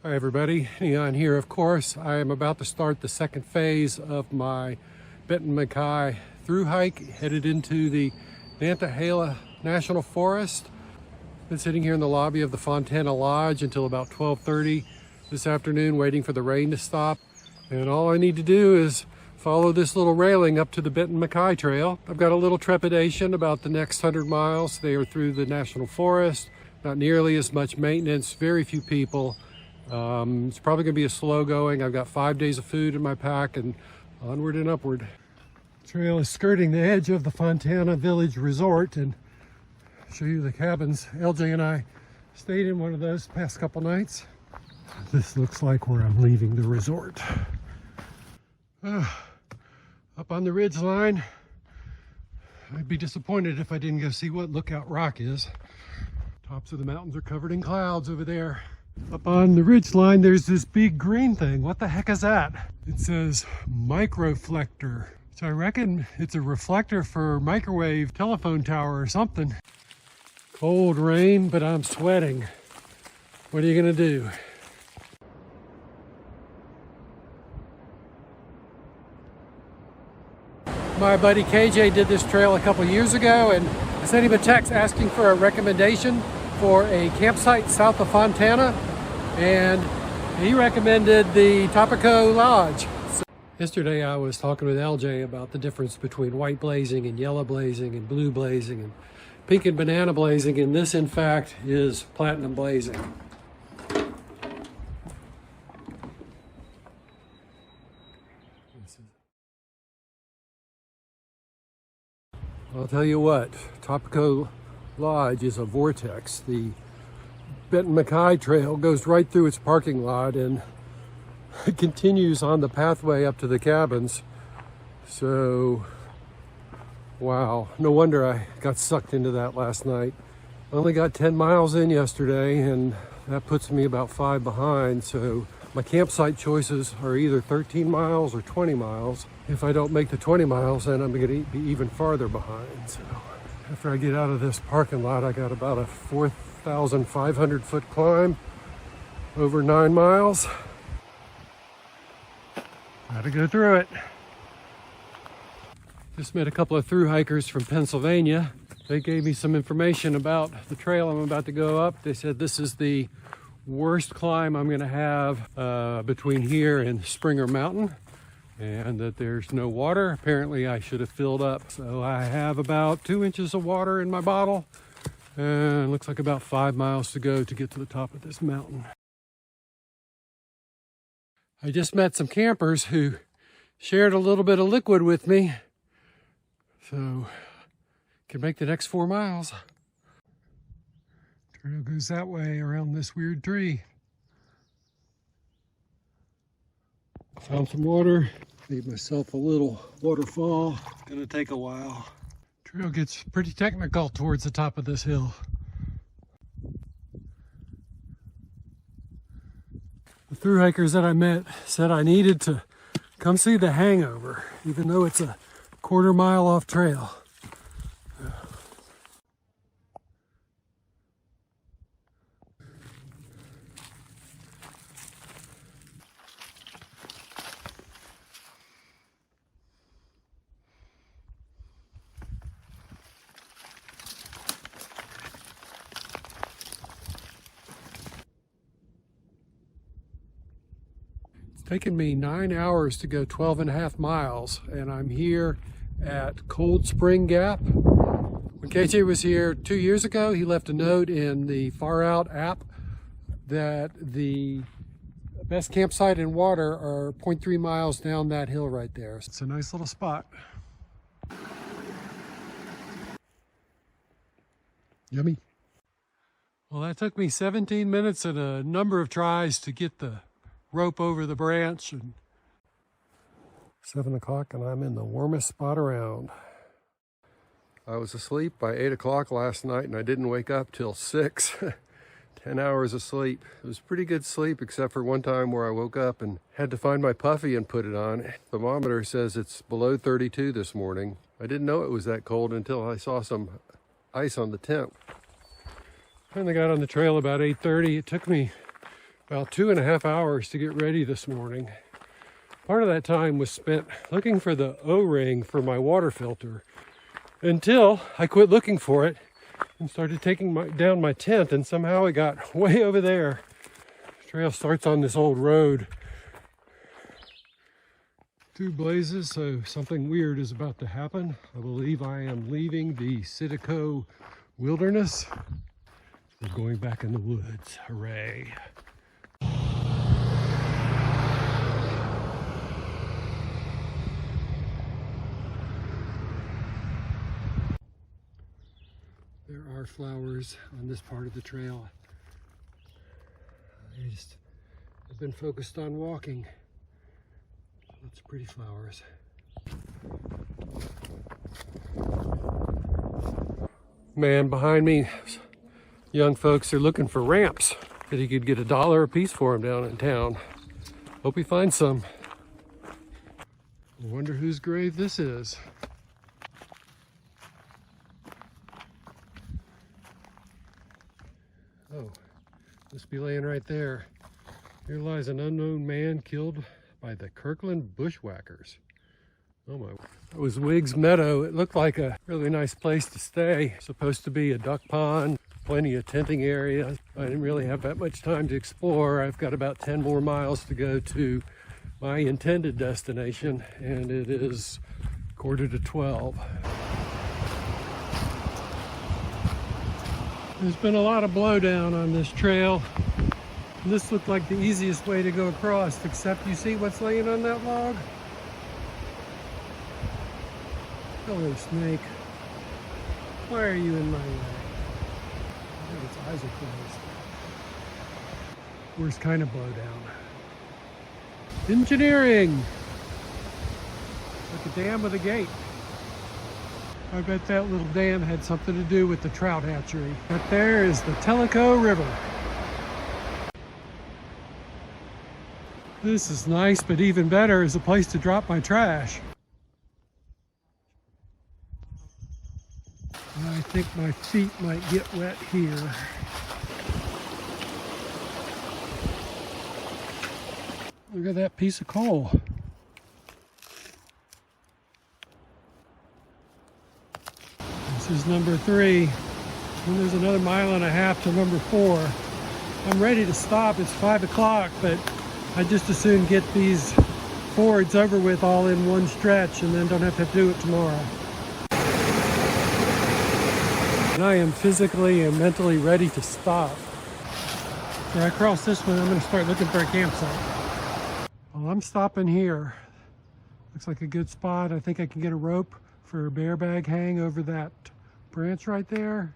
Hi everybody, Neon here of course. I am about to start the second phase of my Benton MacKaye through hike headed into the Nantahala National Forest. Been sitting here in the lobby of the Fontana Lodge until about 12:30 this afternoon waiting for the rain to stop. And all I need to do is follow this little railing up to the Benton MacKaye Trail. I've got a little trepidation about the next 100 miles. They are through the National Forest, not nearly as much maintenance, very few people. It's probably going to be a slow going. I've got 5 days of food in my pack and onward and upward. The trail is skirting the edge of the Fontana Village Resort, and I'll show you the cabins. LJ and I stayed in one of those the past couple nights. This looks like where I'm leaving the resort. Up on the ridge line. I'd be disappointed if I didn't go see what Lookout Rock is. Tops of the mountains are covered in clouds over there. Up on the ridge line, there's this big green thing. What the heck is that? It says microflector. So I reckon it's a reflector for microwave telephone tower or something. Cold rain, but I'm sweating. What are you gonna do? My buddy KJ did this trail a couple years ago, and I sent him a text asking for a recommendation for a campsite south of Fontana, and he recommended the Topico Lodge. So yesterday I was talking with LJ about the difference between white blazing and yellow blazing and blue blazing and pink and banana blazing, and this in fact is platinum blazing. I'll tell you what, Topico Lodge is a vortex. The Benton MacKaye Trail goes right through its parking lot and it continues on the pathway up to the cabins. So, wow, no wonder I got sucked into that last night. Only got 10 miles in yesterday, and that puts me about 5 behind. So my campsite choices are either 13 miles or 20 miles. If I don't make the 20 miles, then I'm going to be even farther behind. So after I get out of this parking lot, I got about a 4,500 foot climb over 9 miles. Gotta go through it. Just met a couple of through hikers from Pennsylvania. They gave me some information about the trail I'm about to go up. They said this is the worst climb I'm going to have between here and Springer Mountain, and that there's no water. Apparently I should have filled up. So I have about 2 inches of water in my bottle, and it looks like about 5 miles to go to get to the top of this mountain. I just met some campers who shared a little bit of liquid with me, so can make the next 4 miles. Trail goes that way around this weird tree. Found some water, made myself a little waterfall. It's gonna take a while. Trail gets pretty technical towards the top of this hill. The through hikers that I met said I needed to come see the Hangover, even though it's a quarter mile off trail. Taken me 9 hours to go 12.5 miles, and I'm here at Cold Spring Gap. When KJ was here 2 years ago, he left a note in the Far Out app that the best campsite and water are 0.3 miles down that hill right there. It's a nice little spot. Yummy. Well, that took me 17 minutes and a number of tries to get the rope over the branch. And 7 o'clock and I'm in the warmest spot around. I was asleep by 8 o'clock last night and I didn't wake up till 6. 10 hours of sleep. It was pretty good sleep, except for one time where I woke up and had to find my puffy and put it on. The thermometer says it's below 32 this morning. I didn't know it was that cold until I saw some ice on the tent. Finally got on the trail about 8:30. It took me about 2.5 hours to get ready this morning. Part of that time was spent looking for the O-ring for my water filter until I quit looking for it and started taking down my tent, and somehow it got way over there. The trail starts on this old road. Two blazes, so something weird is about to happen. I believe I am leaving the Citico wilderness. We're going back in the woods. Hooray. There are flowers on this part of the trail. I've been focused on walking. Lots of pretty flowers. Man behind me, young folks are looking for ramps that he could get $1 a piece for them down in town. Hope he finds some. I wonder whose grave this is. Oh, must be laying right there. Here lies an unknown man killed by the Kirkland bushwhackers. Oh my. That was Wiggs Meadow. It looked like a really nice place to stay. Supposed to be a duck pond, plenty of tenting area. I didn't really have that much time to explore. I've got about 10 more miles to go to my intended destination, and it is 11:45. There's been a lot of blowdown on this trail. This looked like the easiest way to go across, except you see what's laying on that log? Hello, snake. Why are you in my way? I think its eyes are closed. Worst kind of blowdown. Engineering! Like a dam with a gate. I bet that little dam had something to do with the trout hatchery. But there is the Tellico River. This is nice, but even better is a place to drop my trash. I think my feet might get wet here. Look at that piece of coal. This is number 3. And there's another 1.5 miles to number 4. I'm ready to stop. It's 5 o'clock, but I just as soon get these fords over with all in one stretch and then don't have to do it tomorrow. And I am physically and mentally ready to stop. When I cross this one, I'm going to start looking for a campsite. Well, I'm stopping here. Looks like a good spot. I think I can get a rope for a bear bag hang over that branch right there.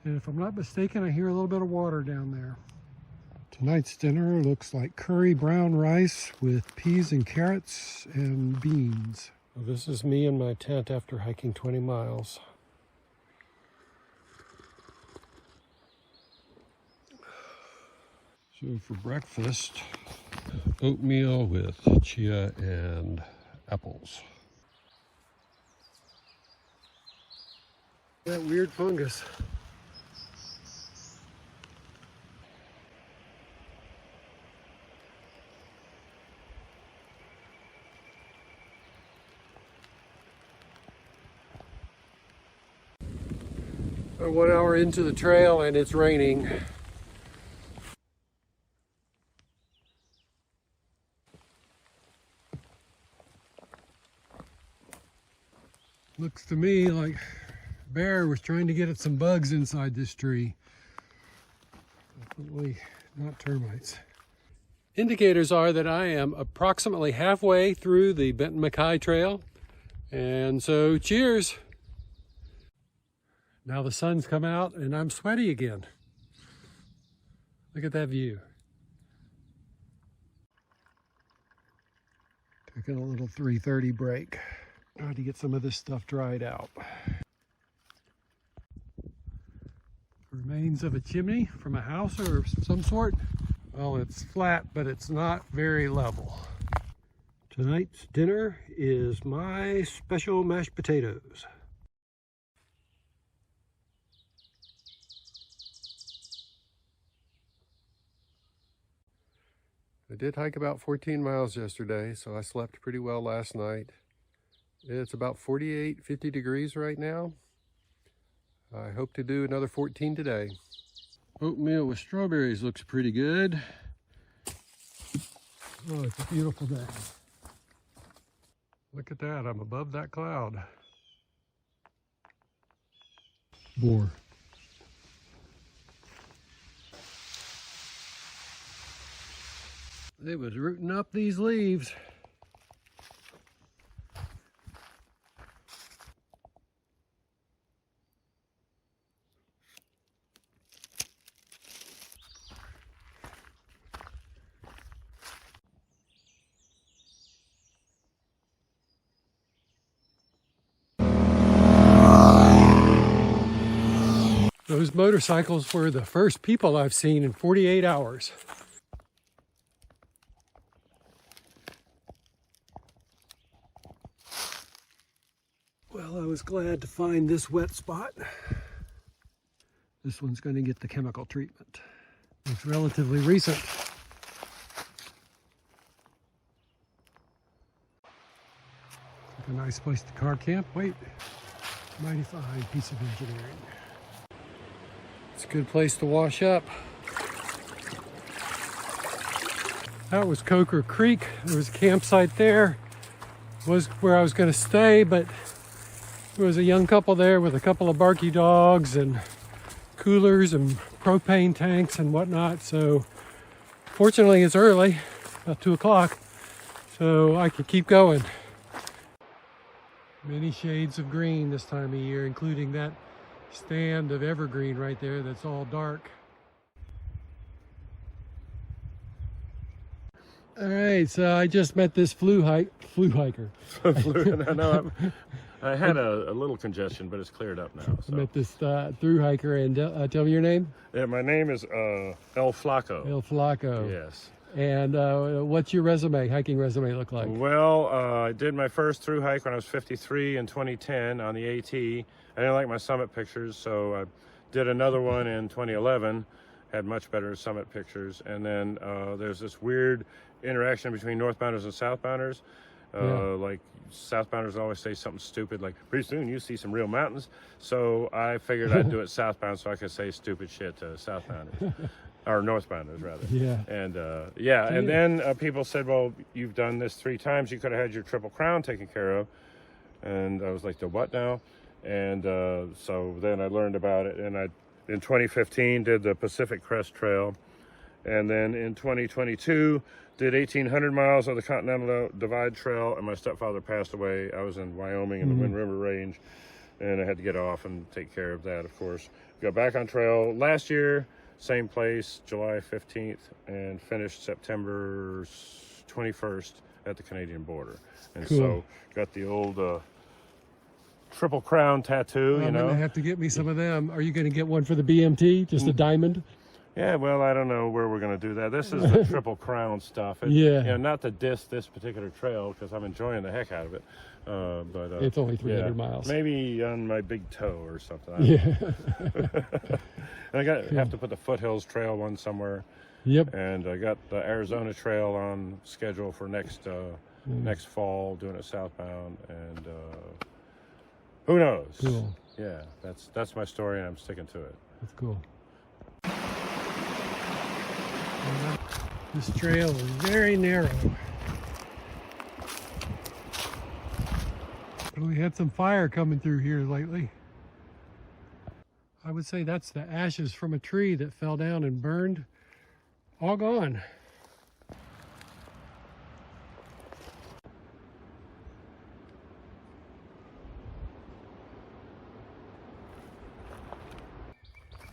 And if I'm not mistaken, I hear a little bit of water down there. Tonight's dinner looks like curry brown rice with peas and carrots and beans. Well, this is me in my tent after hiking 20 miles. So for breakfast, oatmeal with chia and apples. That weird fungus. We're 1 hour into the trail and it's raining. Looks to me like a bear was trying to get at some bugs inside this tree. Definitely not termites. Indicators are that I am approximately halfway through the Benton MacKaye Trail. And so cheers. Now the sun's come out and I'm sweaty again. Look at that view. Taking a little 3:30 break. Trying to get some of this stuff dried out. Remains of a chimney from a house or some sort. Well, it's flat, but it's not very level. Tonight's dinner is my special mashed potatoes. I did hike about 14 miles yesterday, so I slept pretty well last night. It's about 48, 50 degrees right now. I hope to do another 14 today. Oatmeal with strawberries looks pretty good. Oh, it's a beautiful day. Look at that, I'm above that cloud. Boar. It was rooting up these leaves. Those motorcycles were the first people I've seen in 48 hours. Well, I was glad to find this wet spot. This one's going to get the chemical treatment. It's relatively recent. Like a nice place to car camp. Wait, mighty fine piece of engineering. It's a good place to wash up. That was Coker Creek. There was a campsite there. Was where I was going to stay, but there was a young couple there with a couple of barky dogs and coolers and propane tanks and whatnot. So fortunately it's early, about 2 o'clock, so I could keep going. Many shades of green this time of year, including that stand of evergreen right there that's all dark. All right, so I just met this flu hiker. No, I had a little congestion, but it's cleared up now. So. I met this through hiker, and tell me your name. Yeah, my name is El Flaco. El Flaco. Yes. And what's your hiking resume look like? Well, I did my first through hike when I was 53 in 2010 on the AT. I didn't like my summit pictures, so I did another one in 2011. Had much better summit pictures. And then there's this weird interaction between northbounders and southbounders. Like southbounders always say something stupid like, pretty soon you see some real mountains. So I figured I'd do it southbound so I could say stupid shit to southbounders. Or northbounders rather. Yeah. And and then people said, well, you've done this 3 times, you could have had your Triple Crown taken care of. And I was like, the what now? And so then I learned about it, and I in 2015 did the Pacific Crest Trail, and then in 2022 did 1,800 miles of the Continental Divide Trail, and my stepfather passed away. I was in Wyoming in the Wind River Range, and I had to get off and take care of that, of course. Got back on trail last year, same place, July 15th, and finished September 21st at the Canadian border. And so got the old Triple Crown tattoo, I'm gonna have to get me some of them. Are you gonna get one for the BMT, just a diamond? Yeah, well, I don't know where we're going to do that. This is the Triple Crown stuff. Not to diss this particular trail because I'm enjoying the heck out of it. But it's only 300 miles. Maybe on my big toe or something. And I have to put the Foothills Trail one somewhere. Yep. And I got the Arizona Trail on schedule for next fall, doing it southbound, and who knows? Cool. Yeah, that's my story, and I'm sticking to it. That's cool. This trail is very narrow. But we had some fire coming through here lately. I would say that's the ashes from a tree that fell down and burned. All gone.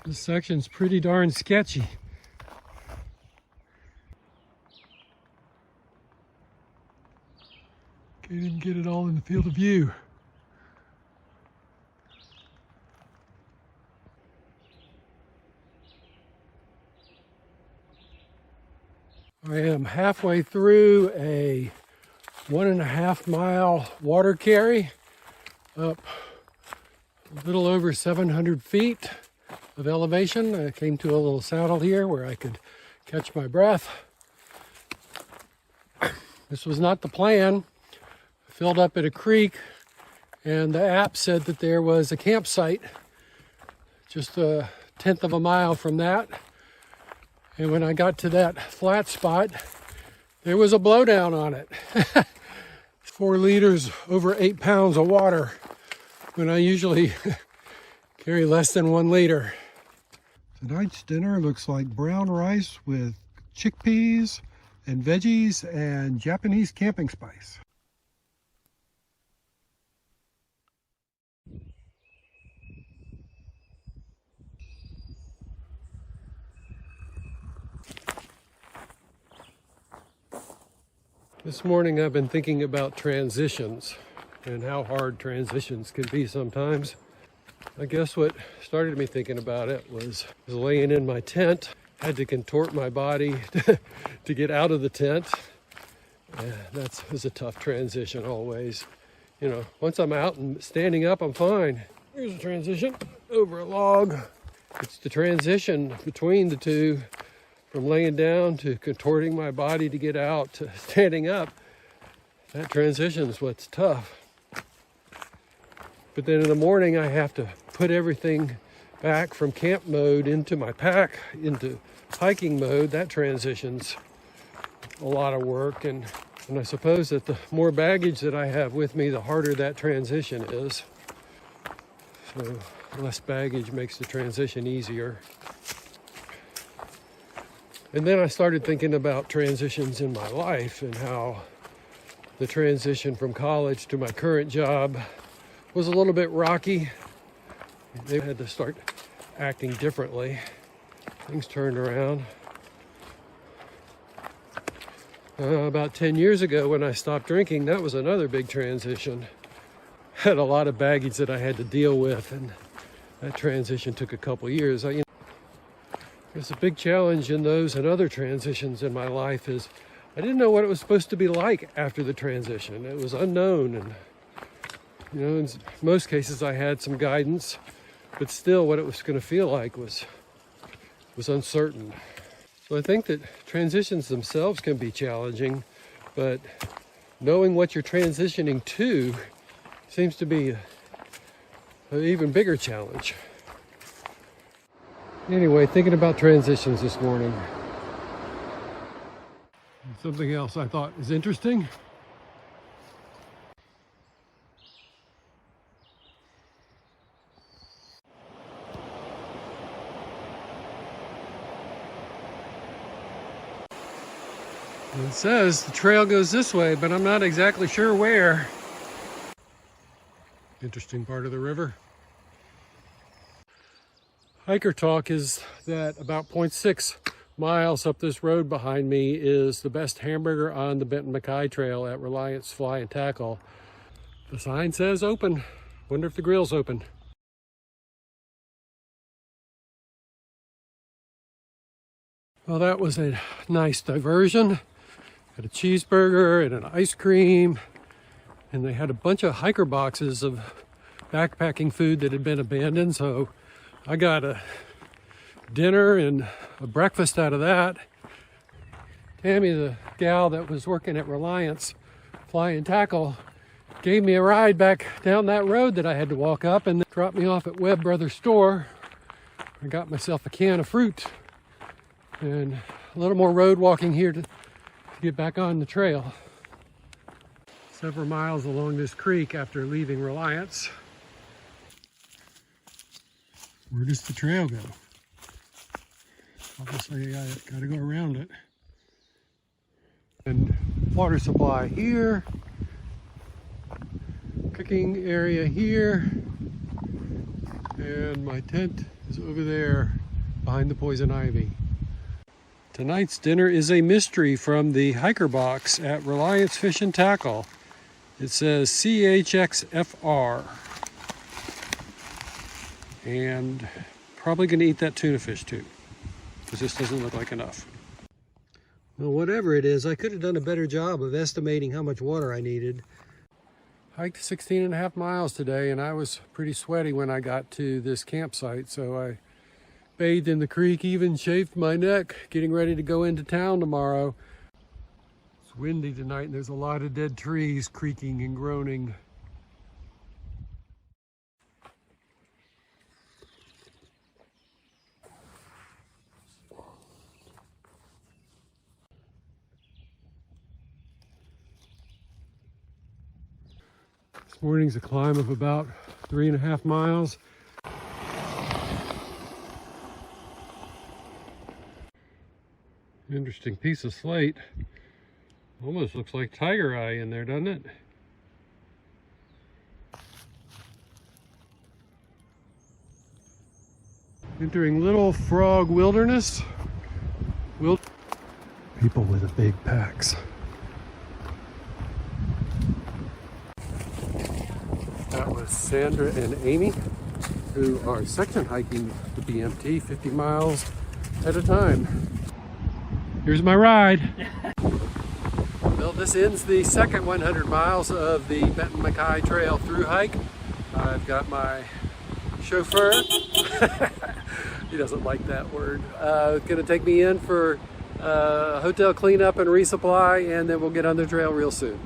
This section's pretty darn sketchy. Can't even get it all in the field of view. I am halfway through a 1.5 mile water carry up a little over 700 feet of elevation. I came to a little saddle here where I could catch my breath. This was not the plan. I filled up at a creek, and the app said that there was a campsite just a 1/10 of a mile from that. And when I got to that flat spot, there was a blowdown on it. 4 liters, over 8 pounds of water, when I usually carry less than 1 liter. Tonight's dinner looks like brown rice with chickpeas and veggies and Japanese camping spice. This morning I've been thinking about transitions and how hard transitions can be sometimes. I guess what started me thinking about it was laying in my tent. Had to contort my body to get out of the tent. And that was a tough transition always. You know, once I'm out and standing up, I'm fine. Here's a transition over a log. It's the transition between the two, from laying down to contorting my body to get out to standing up. That transition is what's tough. But then in the morning, I have to put everything back from camp mode into my pack, into hiking mode. That transition's a lot of work. And I suppose that the more baggage that I have with me, the harder that transition is. So less baggage makes the transition easier. And then I started thinking about transitions in my life and how the transition from college to my current job was a little bit rocky. They had to start acting differently. Things turned around. About 10 years ago when I stopped drinking, that was another big transition. Had a lot of baggage that I had to deal with, and that transition took a couple years. There's a big challenge in those and other transitions in my life is I didn't know what it was supposed to be like after the transition. It was unknown, and in most cases I had some guidance, but still what it was going to feel like was uncertain. So I think that transitions themselves can be challenging, but knowing what you're transitioning to seems to be an even bigger challenge. Anyway, thinking about transitions this morning. Something else I thought was interesting. It says the trail goes this way, but I'm not exactly sure where. Interesting part of the river. Hiker talk is that about 0.6 miles up this road behind me is the best hamburger on the Benton MacKaye Trail at Reliance Fly and Tackle. The sign says open. Wonder if the grill's open. Well, that was a nice diversion. Had a cheeseburger and an ice cream, and they had a bunch of hiker boxes of backpacking food that had been abandoned, so I got a dinner and a breakfast out of that. Tammy, the gal that was working at Reliance Fly and Tackle, gave me a ride back down that road that I had to walk up and dropped me off at Webb Brothers store. I got myself a can of fruit and a little more road walking here to get back on the trail. Several miles along this creek after leaving Reliance. Where does the trail go? Obviously I gotta go around it. And water supply here. Cooking area here. And my tent is over there behind the poison ivy. Tonight's dinner is a mystery from the hiker box at Reliance Fish and Tackle. It says CHXFR. And probably gonna eat that tuna fish too, because this doesn't look like enough. Well, whatever it is, I could have done a better job of estimating how much water I needed. Hiked 16.5 miles today, and I was pretty sweaty when I got to this campsite, so I bathed in the creek, even shaved my neck, getting ready to go into town tomorrow. It's windy tonight and there's a lot of dead trees creaking and groaning. This morning's a climb of about 3.5 miles. Interesting piece of slate. Almost looks like tiger eye in there, doesn't it? Entering Little Frog Wilderness. People with the big packs. That was Sandra and Amy, who are section hiking the BMT 50 miles at a time. Here's my ride. Well, this ends the second 100 miles of the Benton MacKaye Trail through hike. I've got my chauffeur. He doesn't like that word. Gonna take me in for hotel cleanup and resupply, and then we'll get on the trail real soon.